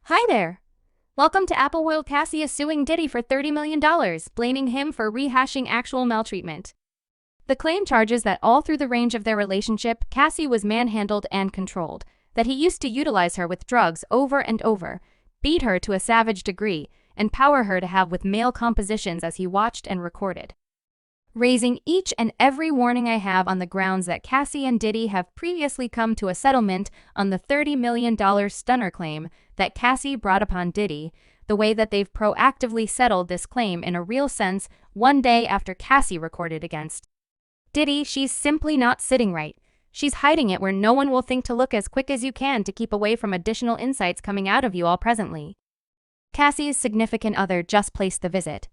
Hi there. Welcome to Apple World. Cassie is suing Diddy for $30 million, blaming him for rehashing actual maltreatment. The claim charges that all through the range of their relationship, Cassie was manhandled and controlled, that he used to utilize her with drugs over and over, beat her to a savage degree, and power her to have with male compositions as he watched and recorded. Raising each and every warning I have on the grounds that Cassie and Diddy have previously come to a settlement on the $30 million stunner claim that Cassie brought upon Diddy, the way that they've proactively settled this claim in a real sense 1 day after Cassie recorded against Diddy. She's simply not sitting right. She's hiding it where no one will think to look as quick as you can to keep away from additional insights coming out of you all presently. Cassie's significant other just placed the visit,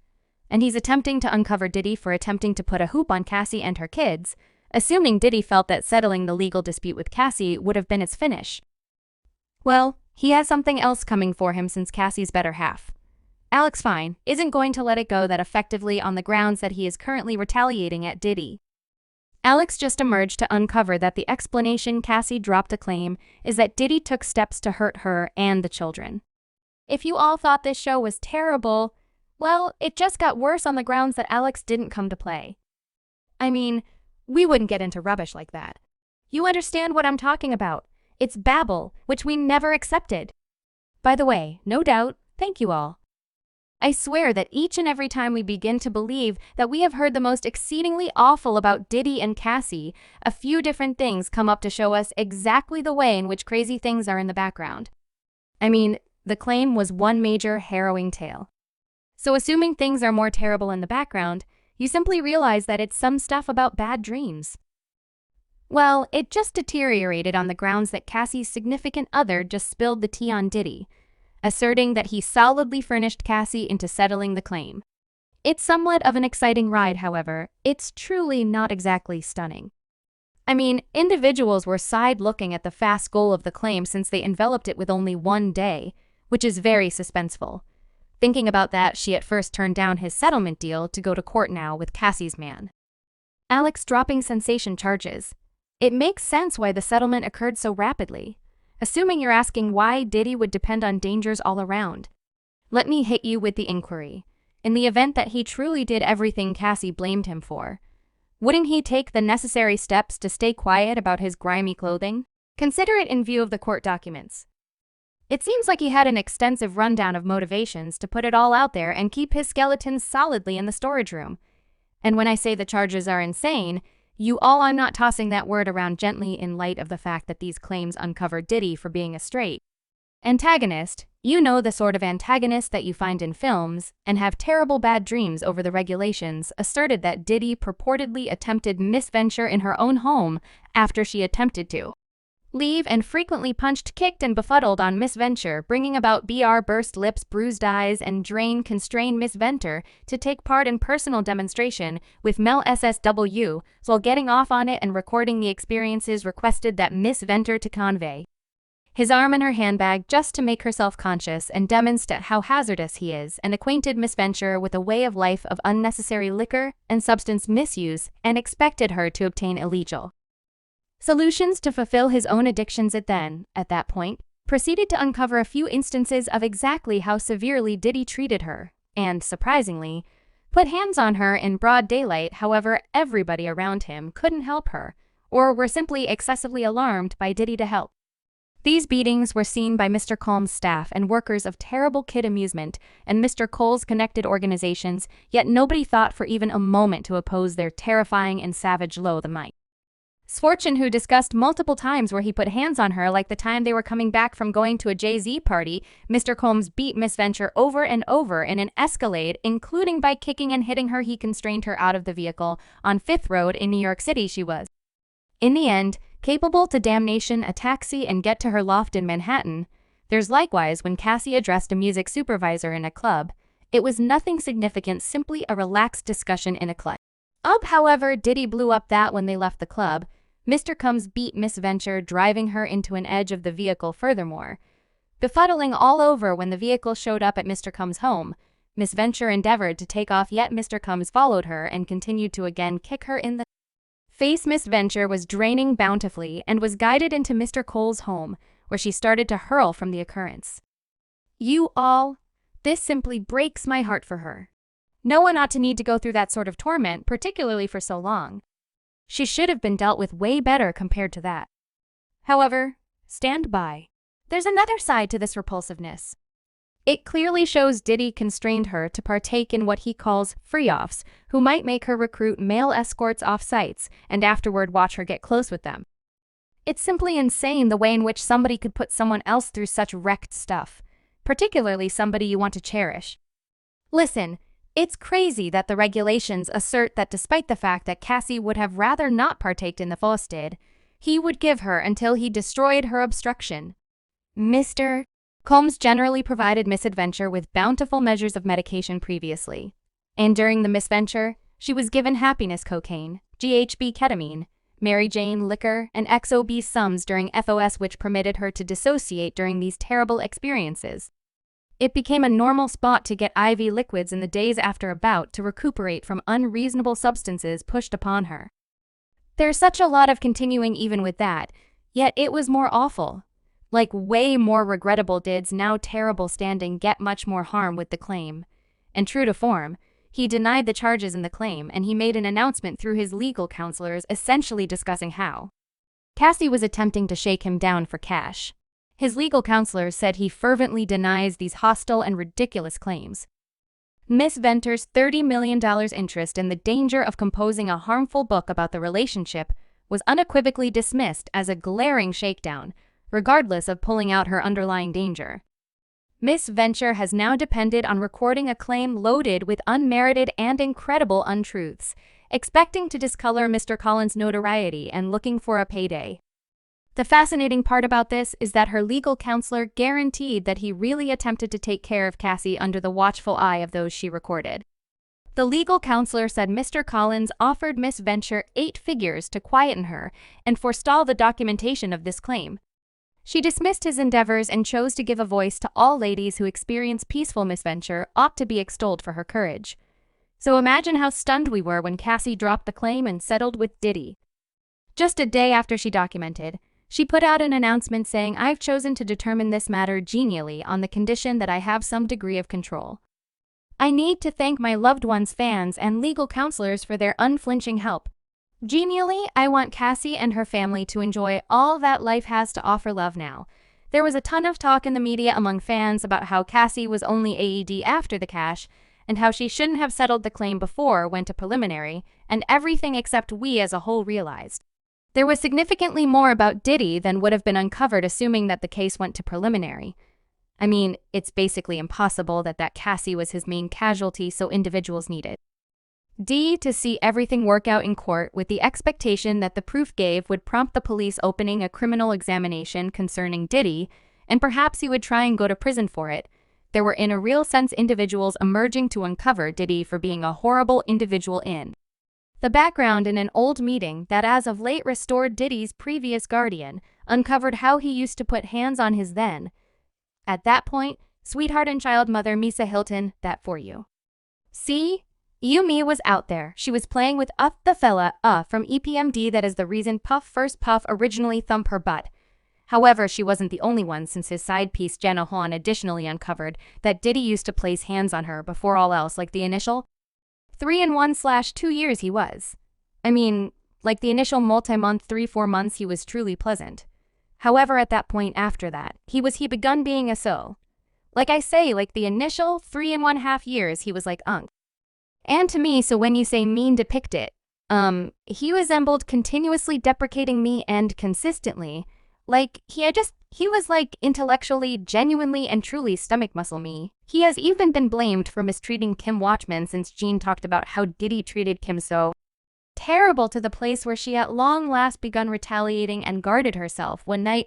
and he's attempting to uncover Diddy for attempting to put a hoop on Cassie and her kids, assuming Diddy felt that settling the legal dispute with Cassie would have been its finish. Well, he has something else coming for him since Cassie's better half, Alex Fine, isn't going to let it go that effectively on the grounds that he is currently retaliating at Diddy. Alex just emerged to uncover that the explanation Cassie dropped a claim is that Diddy took steps to hurt her and the children. If you all thought this show was terrible, well, it just got worse on the grounds that Alex didn't come to play. I mean, we wouldn't get into rubbish like that. You understand what I'm talking about. It's babble, which we never accepted. By the way, no doubt, thank you all. I swear that each and every time we begin to believe that we have heard the most exceedingly awful about Diddy and Cassie, a few different things come up to show us exactly the way in which crazy things are in the background. I mean, the claim was one major harrowing tale. So assuming things are more terrible in the background, you simply realize that it's some stuff about bad dreams. Well, it just deteriorated on the grounds that Cassie's significant other just spilled the tea on Diddy, asserting that he solidly furnished Cassie into settling the claim. It's somewhat of an exciting ride, however. It's truly not exactly stunning. I mean, individuals were side-looking at the fast goal of the claim since they enveloped it with only 1 day, which is very suspenseful. Thinking about that, she at first turned down his settlement deal to go to court now with Cassie's man. Alex dropping sensation charges. It makes sense why the settlement occurred so rapidly, assuming you're asking why Diddy would depend on dangers all around. Let me hit you with the inquiry. In the event that he truly did everything Cassie blamed him for, wouldn't he take the necessary steps to stay quiet about his grimy clothing? Consider it in view of the court documents. It seems like he had an extensive rundown of motivations to put it all out there and keep his skeletons solidly in the storage room. And when I say the charges are insane, I'm not tossing that word around gently in light of the fact that these claims uncover Diddy for being a straight antagonist. You know, the sort of antagonist that you find in films and have terrible bad dreams over the regulations, asserted that Diddy purportedly attempted misventure in her own home after she attempted to leave and frequently punched, kicked, and befuddled on Miss Venture, bringing about burst lips, bruised eyes, and constrained Miss Venture to take part in personal demonstration with Mel SSW, while getting off on it and recording the experiences requested that Miss Venture to convey his arm in her handbag just to make herself conscious and demonstrate how hazardous he is, and acquainted Miss Venture with a way of life of unnecessary liquor and substance misuse, and expected her to obtain illegal solutions to fulfill his own addictions. It then, at that point, proceeded to uncover a few instances of exactly how severely Diddy treated her, and, surprisingly, put hands on her in broad daylight. However, everybody around him couldn't help her, or were simply excessively alarmed by Diddy to help. These beatings were seen by Mr. Calm's staff and workers of Terrible Kid Amusement and Mr. Cole's connected organizations, yet nobody thought for even a moment to oppose their terrifying and savage low the might. Sfortune, who discussed multiple times where he put hands on her, like the time they were coming back from going to a Jay-Z party. Mr. Combs beat Miss Venture over and over in an escalade, including by kicking and hitting her. He constrained her out of the vehicle on 5th Road in New York City. She was, in the end, capable to damnation a taxi and get to her loft in Manhattan. There's likewise when Cassie addressed a music supervisor in a club. It was nothing significant, simply a relaxed discussion in a club. However, Diddy blew up that when they left the club. Mr. Combs beat Miss Venture, driving her into an edge of the vehicle. Furthermore, befuddling all over when the vehicle showed up at Mr. Combs' home. Miss Venture endeavored to take off, yet Mr. Combs followed her and continued to again kick her in the face. Miss Venture was draining bountifully and was guided into Mr. Cole's home, where she started to hurl from the occurrence. This simply breaks my heart for her. No one ought to need to go through that sort of torment, particularly for so long. She should have been dealt with way better compared to that. However, stand by. There's another side to this repulsiveness. It clearly shows Diddy constrained her to partake in what he calls free-offs, who might make her recruit male escorts off sites and afterward watch her get close with them. It's simply insane the way in which somebody could put someone else through such wrecked stuff, particularly somebody you want to cherish. Listen, it's crazy that the regulations assert that despite the fact that Cassie would have rather not partaked in the frosted, he would give her until he destroyed her obstruction. Mr. Combs generally provided Miss Adventure with bountiful measures of medication previously, and during the misventure, she was given happiness cocaine, GHB ketamine, Mary Jane liquor, and XOB sums during FOS, which permitted her to dissociate during these terrible experiences. It became a normal spot to get IV liquids in the days after a bout to recuperate from unreasonable substances pushed upon her. There's such a lot of continuing even with that, yet it was more awful. Like way more regrettable. Did's now terrible standing get much more harm with the claim. And true to form, he denied the charges in the claim, and he made an announcement through his legal counselors essentially discussing how Cassie was attempting to shake him down for cash. His legal counselors said he fervently denies these hostile and ridiculous claims. Miss Venter's $30 million interest in the danger of composing a harmful book about the relationship was unequivocally dismissed as a glaring shakedown, regardless of pulling out her underlying danger. Miss Venture has now depended on recording a claim loaded with unmerited and incredible untruths, expecting to discolor Mr. Collins' notoriety and looking for a payday. The fascinating part about this is that her legal counselor guaranteed that he really attempted to take care of Cassie under the watchful eye of those she recorded. The legal counselor said Mr. Collins offered Miss Venture 8 figures to quieten her and forestall the documentation of this claim. She dismissed his endeavors and chose to give a voice to all ladies who experience peaceful misventure ought to be extolled for her courage. So imagine how stunned we were when Cassie dropped the claim and settled with Diddy. Just a day after she documented, she put out an announcement saying, "I've chosen to determine this matter genially on the condition that I have some degree of control. I need to thank my loved ones' fans and legal counselors for their unflinching help. Genially, I want Cassie and her family to enjoy all that life has to offer. Love." Now, there was a ton of talk in the media among fans about how Cassie was only AED after the cash, and how she shouldn't have settled the claim before went to preliminary, and everything except we as a whole realized. There was significantly more about Diddy than would have been uncovered assuming that the case went to preliminary. I mean, it's basically impossible that Cassie was his main casualty, so individuals needed to see everything work out in court with the expectation that the proof gave would prompt the police opening a criminal examination concerning Diddy, and perhaps he would try and go to prison for it. There were in a real sense individuals emerging to uncover Diddy for being a horrible individual in the background in an old meeting that as of late restored Diddy's previous guardian, uncovered how he used to put hands on his then, at that point, sweetheart and child mother Misa Hilton. That for you. See? Yumi was out there. She was playing with the fella, from EPMD. That is the reason Puff First Puff originally thumped her butt. However, she wasn't the only one, since his side piece Jenna Han additionally uncovered that Diddy used to place hands on her before all else, like the initial 3-in-1/2 years he was. I mean, like the initial multi-month 3-4 months he was truly pleasant. However, at that point after that, he begun being a so. Like I say, like the initial 3.5 years he was like unk. And to me, so when you say mean depict it, he resembled continuously deprecating me and consistently, like he was like intellectually, genuinely and truly stomach muscle me. He has even been blamed for mistreating Kim Watchman since Jean talked about how Diddy treated Kim so terrible, to the place where she at long last begun retaliating and guarded herself one night